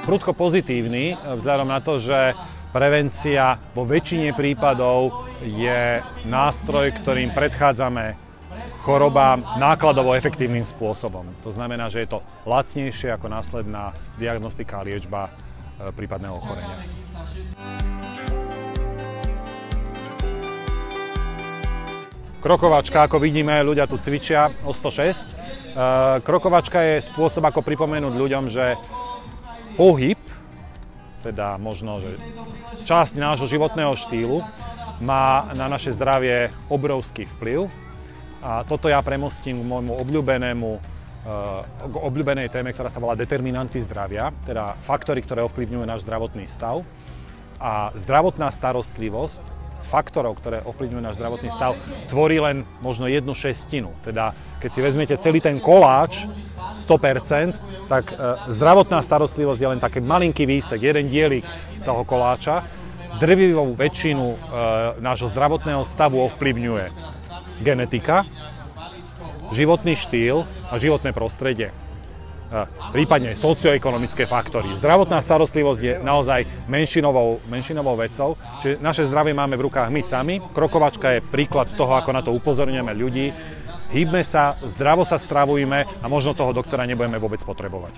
prudko pozitívny, vzhľadom na to, že prevencia vo väčšine prípadov je nástroj, ktorým predchádzame chorobám nákladovo efektívnym spôsobom. To znamená, že je to lacnejšie ako následná diagnostika a liečba prípadného ochorenia. Krokovačka, ako vidíme, ľudia tu cvičia o 106. Krokovačka je spôsob, ako pripomenúť ľuďom, že pohyb, teda možno, že časť nášho životného štýlu, má na naše zdravie obrovský vplyv. A toto ja premostím k môjmu obľúbenej téme, ktorá sa volá determinanty zdravia, teda faktory, ktoré ovplyvňujú náš zdravotný stav. A zdravotná starostlivosť z faktorov, ktoré ovplyvňujú náš zdravotný stav, tvorí len možno 1/6. Teda keď si vezmete celý ten koláč 100%, tak zdravotná starostlivosť je len taký malinký výsek, jeden dielik toho koláča. Drvivú väčšinu nášho zdravotného stavu ovplyvňuje genetika, životný štýl a životné prostredie. Prípadne socioekonomické faktory. Zdravotná starostlivosť je naozaj menšinovou vecou, čiže naše zdravie máme v rukách my sami. Krokovačka je príklad z toho, ako na to upozorňujeme ľudí. Hýbme sa, zdravo sa stravujme a možno toho doktora nebudeme vôbec potrebovať.